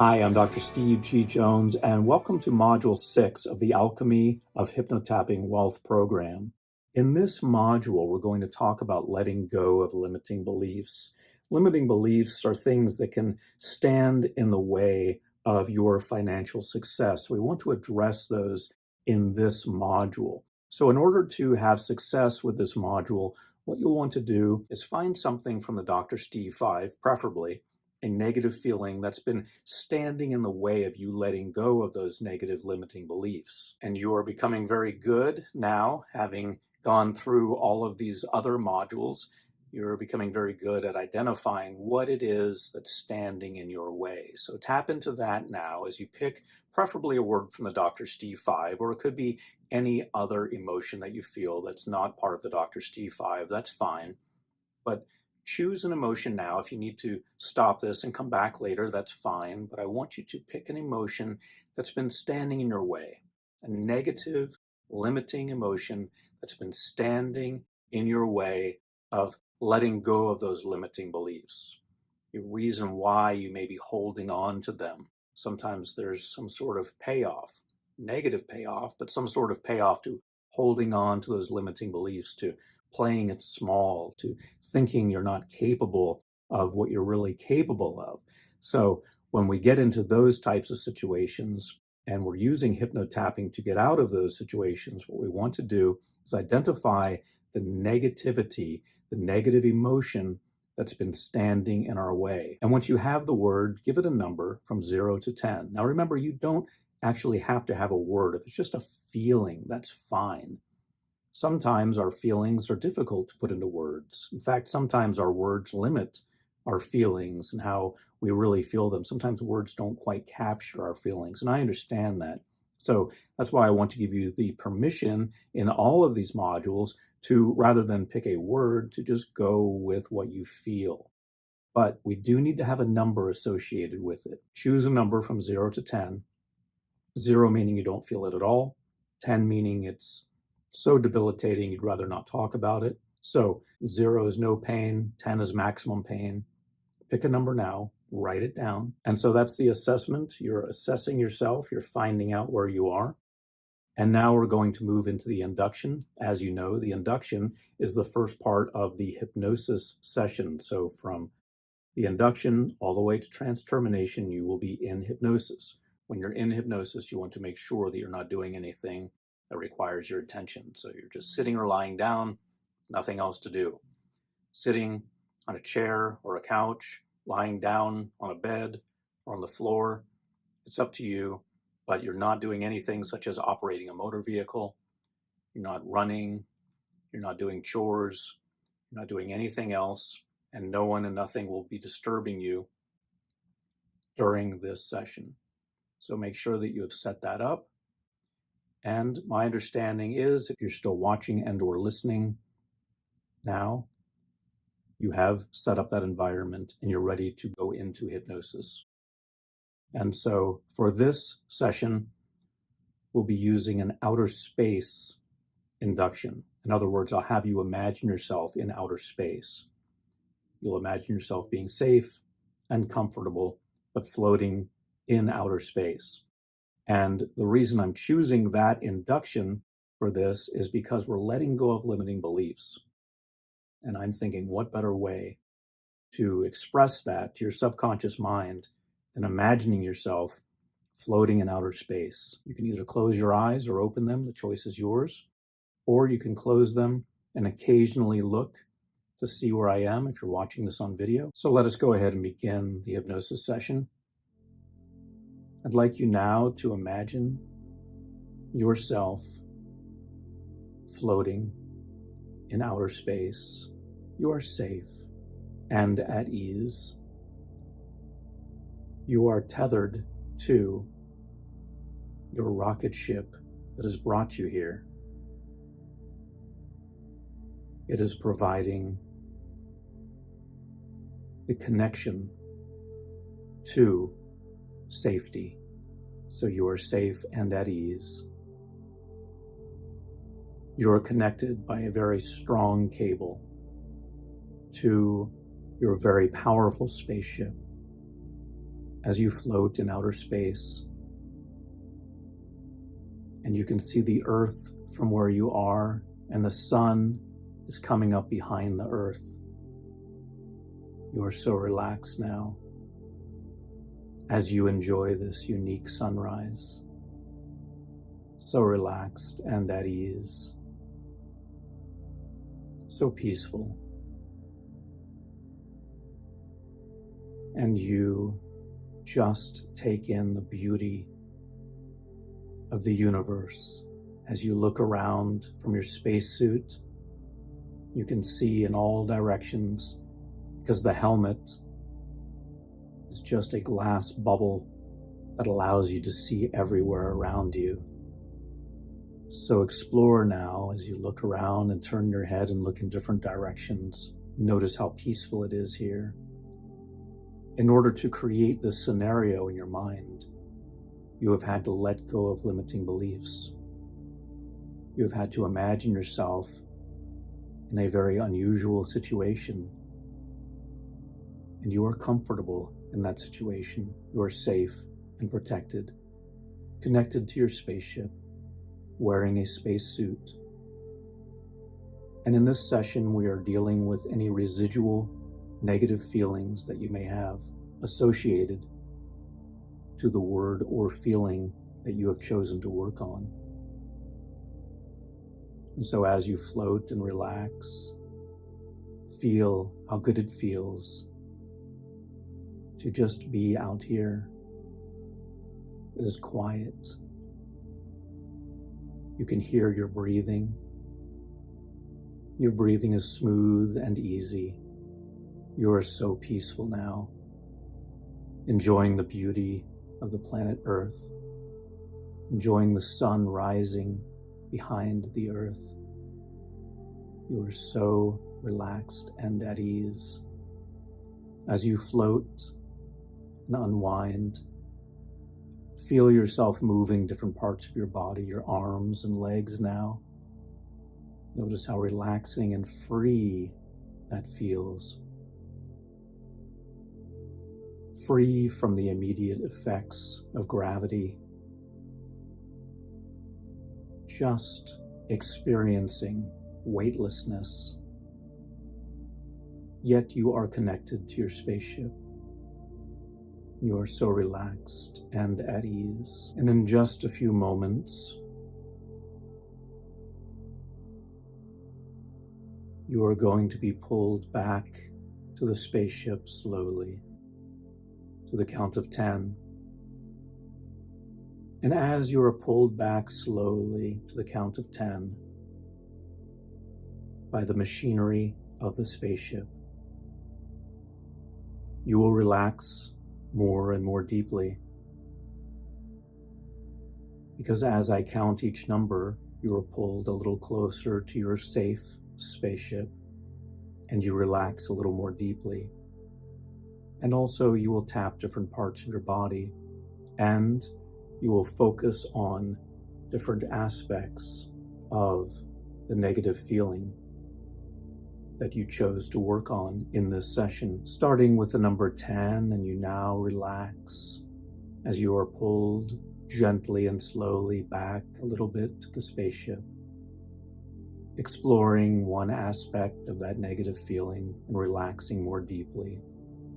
Hi, I'm Dr. Steve G. Jones, and welcome to Module 6 of the Alchemy of Hypnotapping Wealth program. In this module, we're going to talk about letting go of limiting beliefs. Limiting beliefs are things that can stand in the way of your financial success. We want to address those in this module. So in order to have success with this module, what you'll want to do is find something from the Dr. Steve 5, preferably, a negative feeling that's been standing in the way of you letting go of those negative limiting beliefs. And you are becoming very good now, having gone through all of these other modules. You're becoming very good at identifying what it is that's standing in your way. So tap into that now as you pick preferably a word from the Dr. Steve 5, or it could be any other emotion that you feel that's not part of the Dr. Steve 5. That's fine. But choose an emotion now. If you need to stop this and come back later, that's fine. But I want you to pick an emotion that's been standing in your way, a negative, limiting emotion that's been standing in your way of letting go of those limiting beliefs. The reason why you may be holding on to them. Sometimes there's some sort of payoff, negative payoff, but some sort of payoff to holding on to those limiting beliefs, to playing it small, to thinking you're not capable of what you're really capable of. So when we get into those types of situations and we're using hypnotapping to get out of those situations, what we want to do is identify the negativity, the negative emotion that's been standing in our way. And once you have the word, give it a number from 0 to 10. Now remember, you don't actually have to have a word. If it's just a feeling, that's fine. Sometimes our feelings are difficult to put into words. In fact, sometimes our words limit our feelings and how we really feel them. Sometimes words don't quite capture our feelings, and I understand that. So that's why I want to give you the permission in all of these modules to, rather than pick a word, to just go with what you feel. But we do need to have a number associated with it. Choose a number from 0 to 10. 0 meaning you don't feel it at all. 10 meaning it's so debilitating you'd rather not talk about it. So 0 is no pain, 10 is maximum pain. Pick a number now, write it down. And so that's the assessment. You're assessing yourself, you're finding out where you are. And now we're going to move into the induction. As you know, the induction is the first part of the hypnosis session. So from the induction all the way to trance termination, you will be in hypnosis. When you're in hypnosis, you want to make sure that you're not doing anything that requires your attention. So you're just sitting or lying down, nothing else to do. Sitting on a chair or a couch, lying down on a bed or on the floor, it's up to you, but you're not doing anything such as operating a motor vehicle. You're not running, you're not doing chores, you're not doing anything else, and no one and nothing will be disturbing you during this session. So make sure that you have set that up. And my understanding is, if you're still watching and or listening now, you have set up that environment and you're ready to go into hypnosis. And so for this session, we'll be using an outer space induction. In other words, I'll have you imagine yourself in outer space. You'll imagine yourself being safe and comfortable, but floating in outer space. And the reason I'm choosing that induction for this is because we're letting go of limiting beliefs. And I'm thinking, what better way to express that to your subconscious mind than imagining yourself floating in outer space? You can either close your eyes or open them, the choice is yours, or you can close them and occasionally look to see where I am if you're watching this on video. So let us go ahead and begin the hypnosis session. I'd like you now to imagine yourself floating in outer space. You are safe and at ease. You are tethered to your rocket ship that has brought you here. It is providing the connection to safety, so you are safe and at ease. You are connected by a very strong cable to your very powerful spaceship. as you float in outer space, and you can see the Earth from where you are, and the sun is coming up behind the Earth. You are so relaxed now as you enjoy this unique sunrise. So relaxed and at ease. So peaceful. And you just take in the beauty of the universe. As you look around from your spacesuit, you can see in all directions because the helmet is just a glass bubble that allows you to see everywhere around you. So explore now as you look around and turn your head and look in different directions. Notice how peaceful it is here. In order to create this scenario in your mind, you have had to let go of limiting beliefs. You have had to imagine yourself in a very unusual situation. And you are comfortable in that situation. You are safe and protected, connected to your spaceship, wearing a spacesuit. And in this session, we are dealing with any residual negative feelings that you may have associated to the word or feeling that you have chosen to work on. And so as you float and relax, feel how good it feels to just be out here. It is quiet. You can hear your breathing. Your breathing is smooth and easy. You are so peaceful now, enjoying the beauty of the planet Earth, enjoying the sun rising behind the Earth. You are so relaxed and at ease. As you float and unwind, feel yourself moving different parts of your body, your arms and legs now. Notice how relaxing and free that feels. Free from the immediate effects of gravity. Just experiencing weightlessness. Yet you are connected to your spaceship. You are so relaxed and at ease. And in just a few moments, you are going to be pulled back to the spaceship slowly, to the count of 10. And as you are pulled back slowly to the count of 10 by the machinery of the spaceship, you will relax more and more deeply. Because as I count each number, you are pulled a little closer to your safe spaceship, and you relax a little more deeply. And also you will tap different parts of your body, and you will focus on different aspects of the negative feeling that you chose to work on in this session, starting with the number 10, and you now relax as you are pulled gently and slowly back a little bit to the spaceship, exploring one aspect of that negative feeling and relaxing more deeply.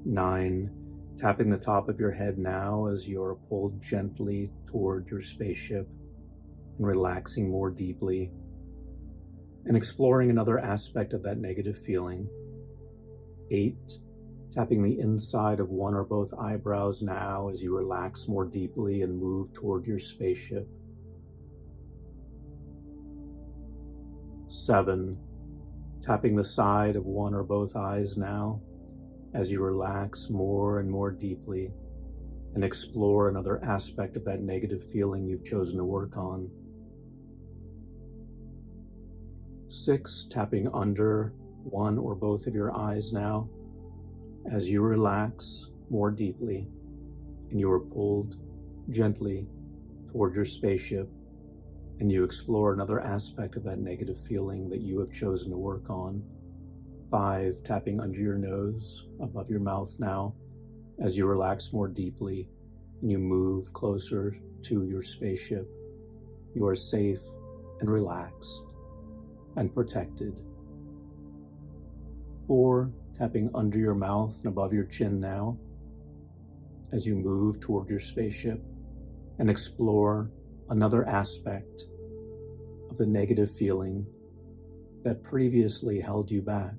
9, tapping the top of your head now as you are pulled gently toward your spaceship and relaxing more deeply and exploring another aspect of that negative feeling. 8, tapping the inside of one or both eyebrows now as you relax more deeply and move toward your spaceship. 7, tapping the side of one or both eyes now as you relax more and more deeply and explore another aspect of that negative feeling you've chosen to work on. 6, tapping under one or both of your eyes now as you relax more deeply and you are pulled gently toward your spaceship and you explore another aspect of that negative feeling that you have chosen to work on. 5, tapping under your nose, above your mouth now, As you relax more deeply and you move closer to your spaceship, you are safe and relaxed and protected. 4, tapping under your mouth and above your chin now as you move toward your spaceship and explore another aspect of the negative feeling that previously held you back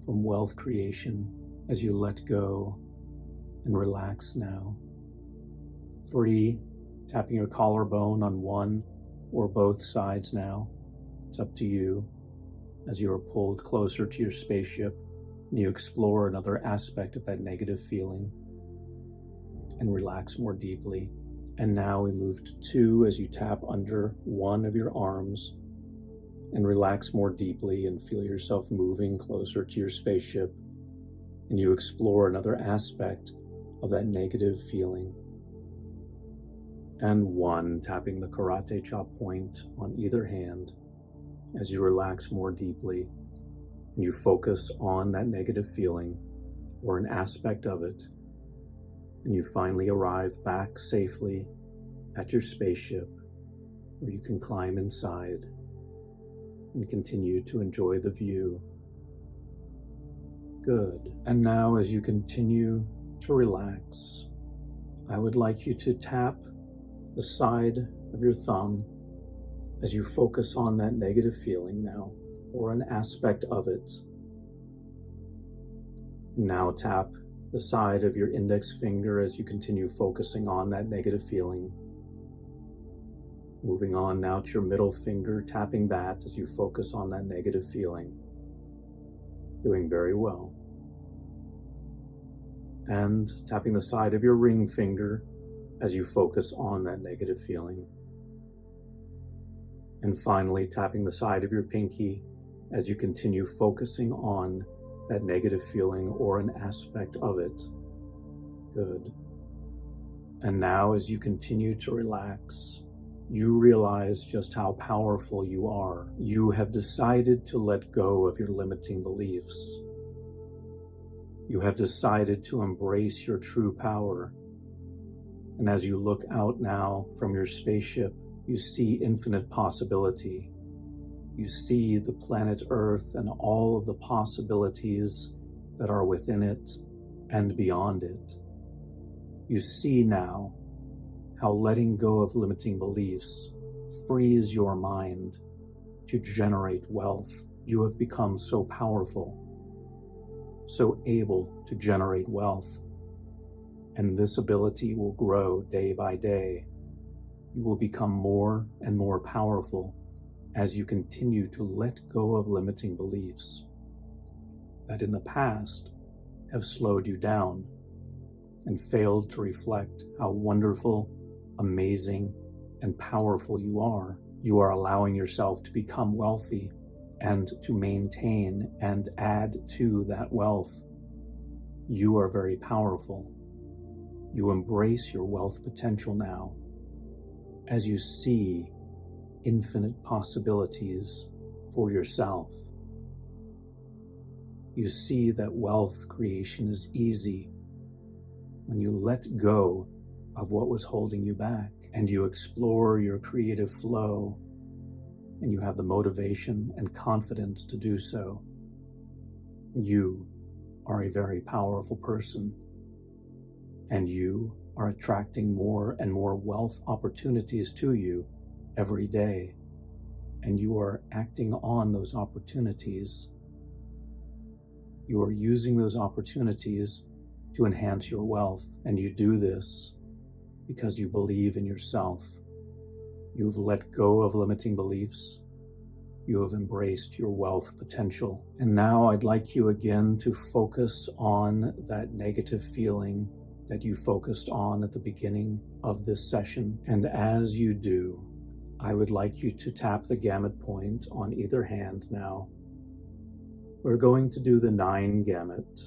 from wealth creation as you let go and relax now. 3, tapping your collarbone on one or both sides now. It's up to you as you are pulled closer to your spaceship and you explore another aspect of that negative feeling and relax more deeply. And now we move to 2 as you tap under one of your arms and relax more deeply and feel yourself moving closer to your spaceship and you explore another aspect of that negative feeling. And 1, tapping the karate chop point on either hand as you relax more deeply and you focus on that negative feeling or an aspect of it, and you finally arrive back safely at your spaceship where you can climb inside and continue to enjoy the view. Good. And now as you continue to relax, I would like you to tap the side of your thumb as you focus on that negative feeling now, or an aspect of it. Now tap the side of your index finger as you continue focusing on that negative feeling. Moving on now to your middle finger, tapping that as you focus on that negative feeling. Doing very well. And tapping the side of your ring finger as you focus on that negative feeling. And finally, tapping the side of your pinky as you continue focusing on that negative feeling or an aspect of it. Good. And now as you continue to relax, you realize just how powerful you are. You have decided to let go of your limiting beliefs. You have decided to embrace your true power. And as you look out now from your spaceship, you see infinite possibility. You see the planet Earth and all of the possibilities that are within it and beyond it. You see now how letting go of limiting beliefs frees your mind to generate wealth. You have become so powerful, so able to generate wealth, and this ability will grow day by day. You will become more and more powerful as you continue to let go of limiting beliefs that in the past have slowed you down and failed to reflect how wonderful, amazing, and powerful you are. You are allowing yourself to become wealthy and to maintain and add to that wealth. You are very powerful. You embrace your wealth potential now as you see infinite possibilities for yourself. You see that wealth creation is easy when you let go of what was holding you back and you explore your creative flow and you have the motivation and confidence to do so. You are a very powerful person, and you are attracting more and more wealth opportunities to you every day, and you are acting on those opportunities. You are using those opportunities to enhance your wealth, and you do this because you believe in yourself. You've let go of limiting beliefs. You have embraced your wealth potential. And now I'd like you again to focus on that negative feeling that you focused on at the beginning of this session. And as you do, I would like you to tap the gamut point on either hand now. We're going to do the 9 gamut,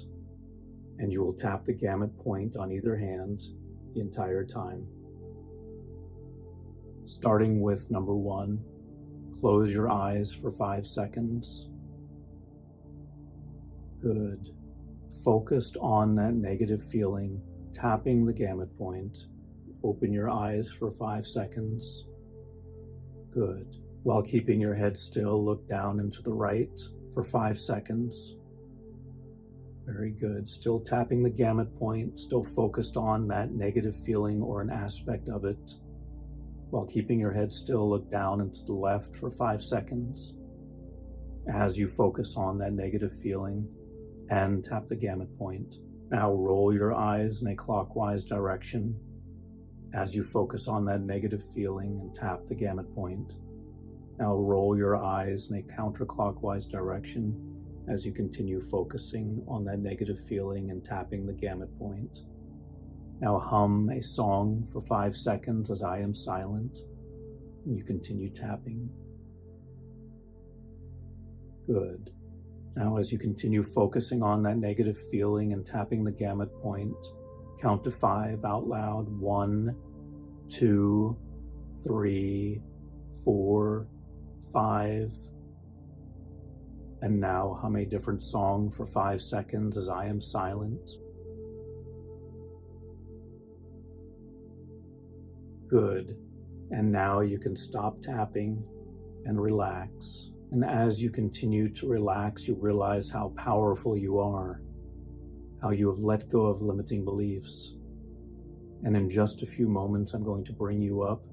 and you will tap the gamut point on either hand the entire time. Starting with number 1, close your eyes for 5 seconds. Good. Focused on that negative feeling, tapping the gamut point. Open your eyes for 5 seconds. Good. While keeping your head still, look down and to the right for 5 seconds. Very good. Still tapping the gamut point, still focused on that negative feeling or an aspect of it. While keeping your head still, look down and to the left for 5 seconds. As you focus on that negative feeling and tap the gamut point. Now roll your eyes in a clockwise direction as you focus on that negative feeling and tap the gamut point. Now roll your eyes in a counterclockwise direction as you continue focusing on that negative feeling and tapping the gamut point. Now hum a song for 5 seconds as I am silent, and you continue tapping. Good. Now as you continue focusing on that negative feeling and tapping the gamut point, count to 5 out loud. 1, 2, 3, 4, 5. And now hum a different song for 5 seconds as I am silent. Good. And now you can stop tapping and relax. And as you continue to relax, you realize how powerful you are, how you have let go of limiting beliefs. And in just a few moments, I'm going to bring you up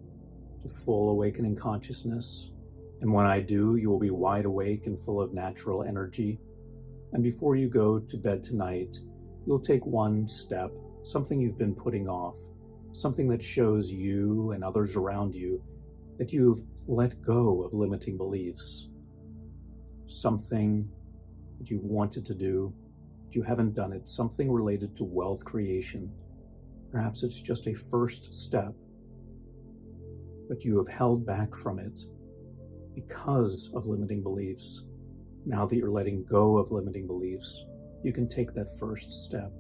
to full awakening consciousness. And when I do, you will be wide awake and full of natural energy. And before you go to bed tonight, you'll take one step, something you've been putting off, something that shows you and others around you that you've let go of limiting beliefs. Something that you've wanted to do, but you haven't done it, something related to wealth creation. Perhaps it's just a first step, but you have held back from it because of limiting beliefs. Now that you're letting go of limiting beliefs, you can take that first step.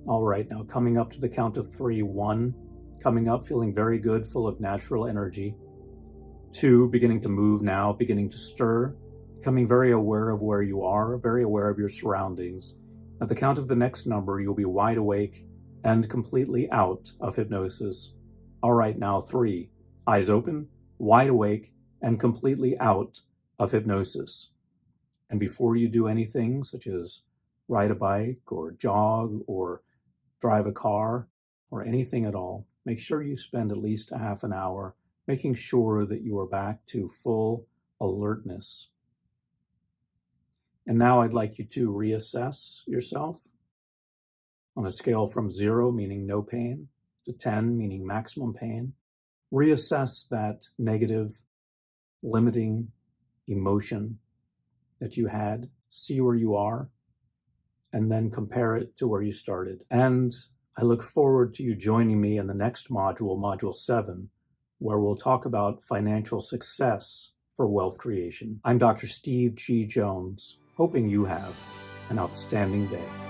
All right, now coming up to the count of 3. 1, coming up, feeling very good, full of natural energy. 2, beginning to move now, beginning to stir, becoming very aware of where you are, very aware of your surroundings. At the count of the next number, you'll be wide awake and completely out of hypnosis. All right, now 3, eyes open, wide awake, and completely out of hypnosis. And before you do anything, such as ride a bike or jog or drive a car or anything at all, make sure you spend at least a half an hour making sure that you are back to full alertness. And now I'd like you to reassess yourself on a scale from 0, meaning no pain, to 10, meaning maximum pain. Reassess that negative, limiting emotion that you had, see where you are, and then compare it to where you started. And I look forward to you joining me in the next module, Module 7, where we'll talk about financial success for wealth creation. I'm Dr. Steve G. Jones, hoping you have an outstanding day.